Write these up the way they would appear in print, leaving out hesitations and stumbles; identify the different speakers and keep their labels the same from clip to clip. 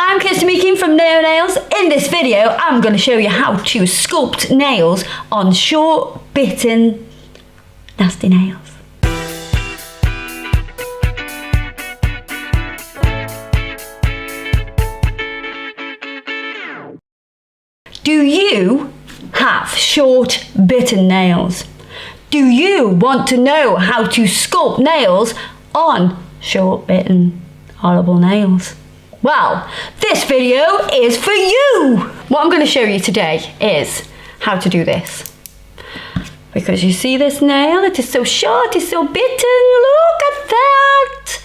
Speaker 1: I'm Kirsty Meakin from Naio Nails. In this video, I'm going to show you how to sculpt nails on short, bitten, nasty nails. Do you have short, bitten nails? Do you want to know how to sculpt nails on short, bitten, horrible nails? Well, this video is for you! What I'm going to show you today is how to do this. Because you see this nail, it is so short, it's so bitten, look at that!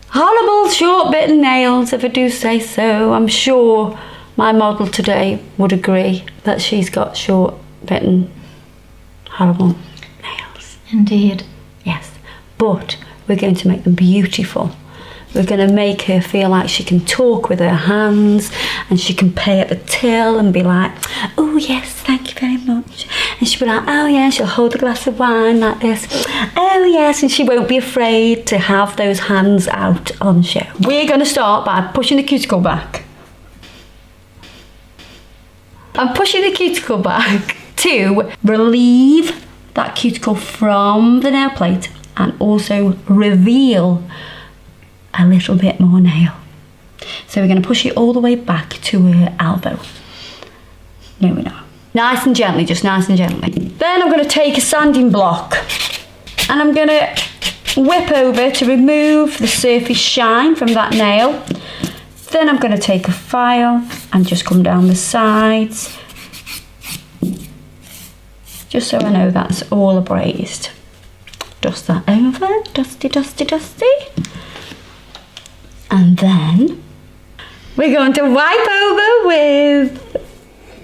Speaker 1: Horrible short bitten nails, if I do say so. I'm sure my model today would agree that she's got short bitten, horrible nails.
Speaker 2: Indeed.
Speaker 1: Yes, but we're going to make them beautiful. We're going to make her feel like she can talk with her hands and she can pay at the till and be like, oh yes, thank you very much. And she'll be like, oh yeah, she'll hold a glass of wine like this. Oh yes, and she won't be afraid to have those hands out on show. We're going to start by pushing the cuticle back. I'm pushing the cuticle back to relieve that cuticle from the nail plate and also reveal a little bit more nail. So we're going to push it all the way back to her elbow. No, we're not. Nice and gently, just nice and gently. Then I'm going to take a sanding block and I'm going to whip over to remove the surface shine from that nail. Then I'm going to take a file and just come down the sides, just so I know that's all abrased. Dust that over, dusty, dusty, dusty. And then we're going to wipe over with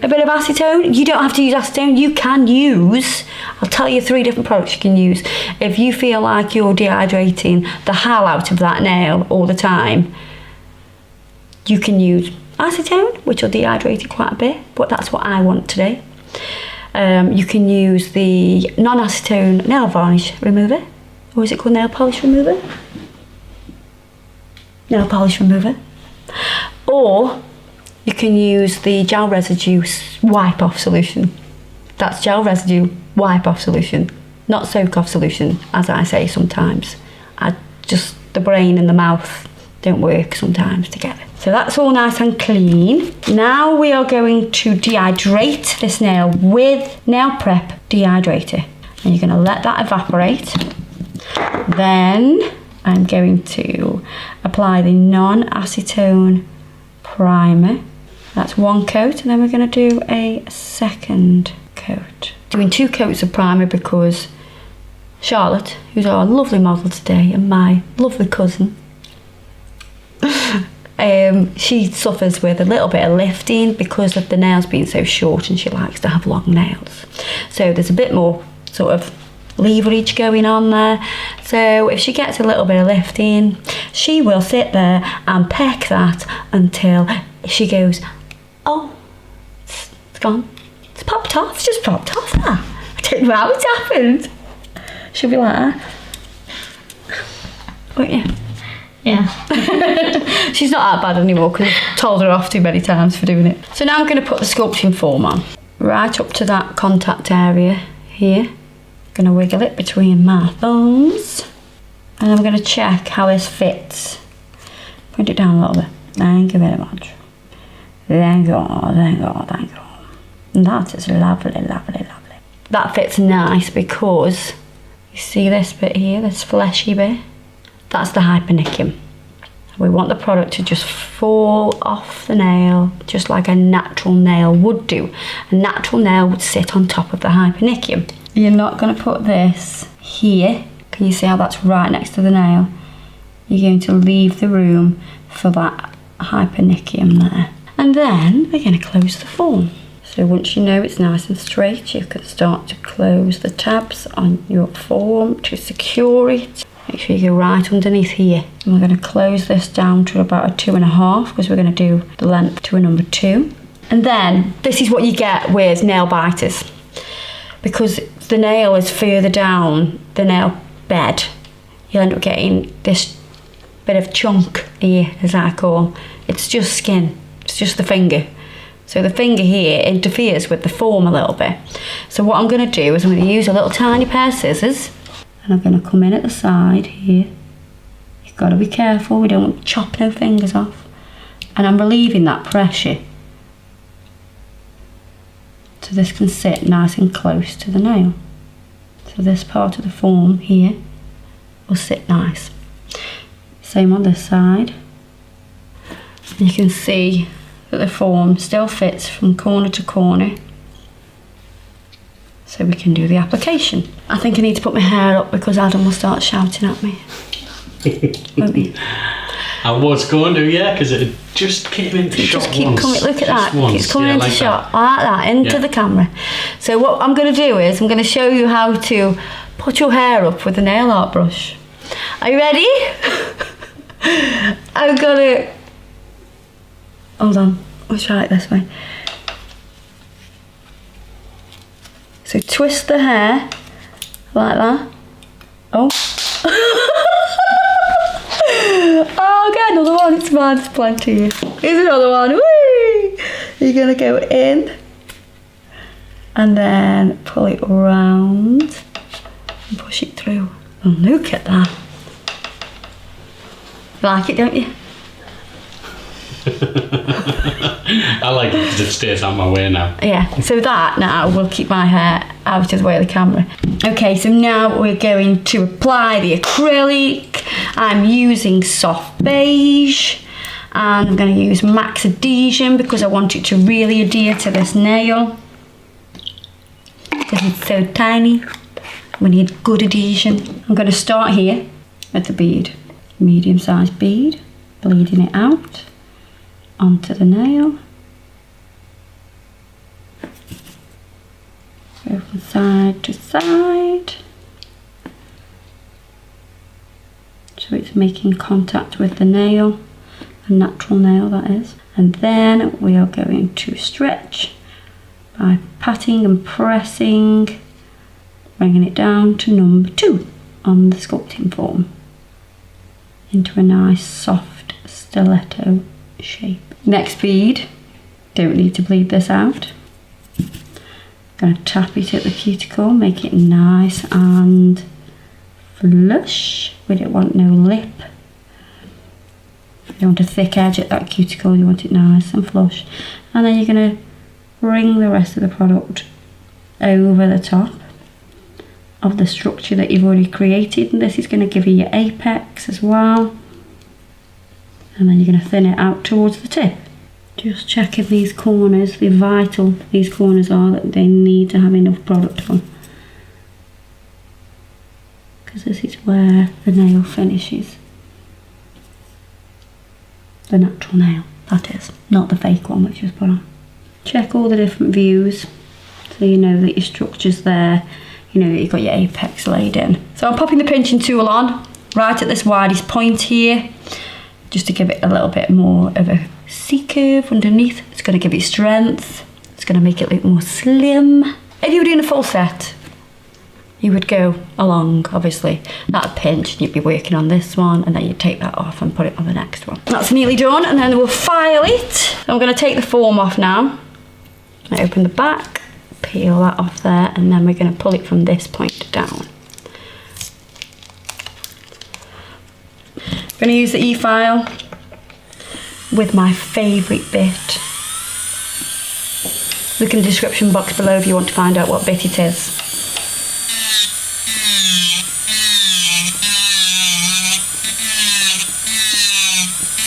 Speaker 1: a bit of acetone. You don't have to use acetone, you can use, I'll tell you 3 different products you can use. If you feel like you're dehydrating the hell out of that nail all the time, you can use acetone, which will dehydrate it quite a bit, but that's what I want today. You can use the non-acetone nail varnish remover, or is it called nail polish remover? Nail polish remover. Or you can use the gel residue wipe off solution. That's gel residue wipe off solution, not soak off solution, as I say sometimes. The brain and the mouth don't work sometimes together. So that's all nice and clean. Now we are going to dehydrate this nail with Nail Prep dehydrator. And you're going to let that evaporate. Then I'm going to apply the non-acetone primer. That's 1 coat, and then we're going to do a 2nd coat. Doing 2 coats of primer because Charlotte, who's our lovely model today, and my lovely cousin, she suffers with a little bit of lifting because of the nails being so short, and she likes to have long nails. So there's a bit more sort of leverage going on there. So if she gets a little bit of lifting, she will sit there and peck that until she goes, oh, it's gone. It's popped off. It's just popped off. I don't know how it's happened. She'll be like that. Won't you?
Speaker 2: Yeah.
Speaker 1: She's not that bad anymore because I've told her off too many times for doing it. So now I'm going to put the sculpting form on. Right up to that contact area here. Going to wiggle it between my thumbs. And I'm going to check how this fits. Put it down a little bit. Thank you very much. Thank you, thank you, thank you. And that is lovely, lovely, lovely. That fits nice because you see this bit here, this fleshy bit? That's the hypernicum. We want the product to just fall off the nail, just like a natural nail would do. A natural nail would sit on top of the hypernicum. You're not going to put this here. Can you see how that's right next to the nail? You're going to leave the room for that hypernicum there. And then we're going to close the form. So once you know it's nice and straight, you can start to close the tabs on your form to secure it. Make sure you go right underneath here. And we're going to close this down to about a 2.5 because we're going to do the length to a number 2. And then this is what you get with nail biters. Because the nail is further down the nail bed, you'll end up getting this bit of chunk here, as I call, It's just skin. It's just the finger. So the finger here interferes with the form a little bit. So what I'm going to do is I'm going to use a little tiny pair of scissors, and I'm going to come in at the side here. You've got to be careful, we don't want to chop no fingers off. And I'm relieving that pressure so this can sit nice and close to the nail. So this part of the form here will sit nice. Same on this side. And you can see that the form still fits from corner to corner, so we can do the application. I think I need to put my hair up because Adam will start shouting at me. Won't he?
Speaker 2: I was going to, yeah, because it just came into shot
Speaker 1: just keep
Speaker 2: once.
Speaker 1: coming, look at
Speaker 2: Just
Speaker 1: that,
Speaker 2: once.
Speaker 1: it's coming
Speaker 2: Yeah,
Speaker 1: into
Speaker 2: like
Speaker 1: shot,
Speaker 2: that.
Speaker 1: like that, into
Speaker 2: Yeah.
Speaker 1: the camera. So what I'm going to do is, I'm going to show you how to put your hair up with a nail art brush. Are you ready? I'm going to... Hold on, let's try it this way. So twist the hair, like that. Oh. Oh, get another one, it's mine, it's plenty. Here's another one, whee! You're going to go in, and then pull it round, and push it through. And look at that. You like it, don't you?
Speaker 2: I like it because it stays on my way now.
Speaker 1: Yeah, so that now will keep my hair out of the way of the camera. Okay, so now we're going to apply the acrylic. I'm using soft beige, and I'm going to use max adhesion because I want it to really adhere to this nail because it's so tiny. We need good adhesion. I'm going to start here with the bead, medium sized bead, bleeding it out onto the nail. Go from side to side. So it's making contact with the nail, a natural nail that is. And then we are going to stretch by patting and pressing, bringing it down to number 2 on the sculpting form into a nice soft stiletto shape. Next bead, don't need to bleed this out. Going to tap it at the cuticle, make it nice and flush. We don't want no lip. You don't want a thick edge at that cuticle, you want it nice and flush. And then you're going to bring the rest of the product over the top of the structure that you've already created, and this is going to give you your apex as well. And then you're going to thin it out towards the tip. Just checking these corners, they're vital, these corners are, that they need to have enough product on. Because this is where the nail finishes. The natural nail, that is, not the fake one which was put on. Check all the different views so you know that your structure's there, you know that you've got your apex laid in. So I'm popping the pinching tool on right at this widest point here, just to give it a little bit more of a C-curve underneath. It's going to give it strength, it's going to make it look more slim. If you were doing a full set, you would go along, obviously, that pinch, and you'd be working on this one, and then you'd take that off and put it on the next one. That's nearly done, and then we'll file it. So I'm going to take the form off now. I open the back, peel that off there, and then we're going to pull it from this point down. I'm going to use the e-file with my favourite bit. Look in the description box below if you want to find out what bit it is.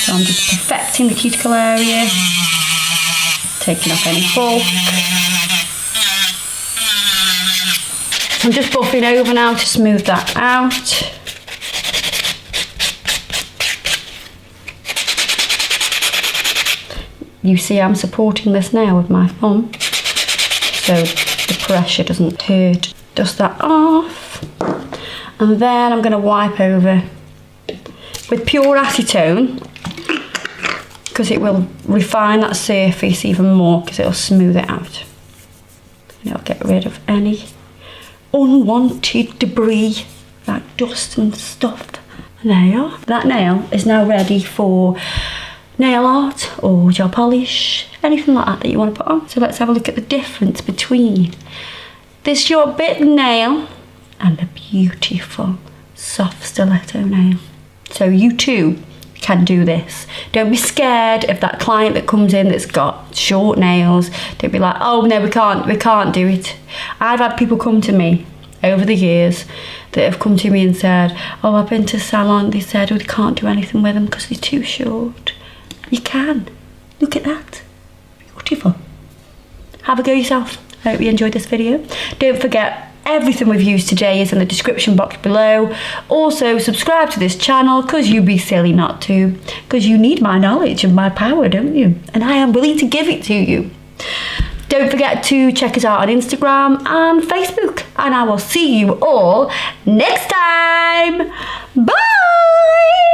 Speaker 1: So I'm just perfecting the cuticle area, taking off any bulk. I'm just buffing over now to smooth that out. You see I'm supporting this nail with my thumb, so the pressure doesn't hurt. Dust that off, and then I'm going to wipe over with pure acetone, because it will refine that surface even more, because it'll smooth it out. And it'll get rid of any unwanted debris, like dust and stuff. And there you are. That nail is now ready for nail art or gel polish, anything like that you want to put on. So let's have a look at the difference between this short Bitten nail and the beautiful soft stiletto nail. So you too can do this. Don't be scared of that client that comes in that's got short nails. Don't be like, oh no, we can't do it. I've had people come to me over the years that have come to me and said, oh, I've been to salon, they said, oh, they can't do anything with them because they're too short. You can. Look at that. Beautiful. Have a go yourself. I hope you enjoyed this video. Don't forget, everything we've used today is in the description box below. Also, subscribe to this channel because you'd be silly not to. Because you need my knowledge and my power, don't you? And I am willing to give it to you. Don't forget to check us out on Instagram and Facebook. And I will see you all next time. Bye!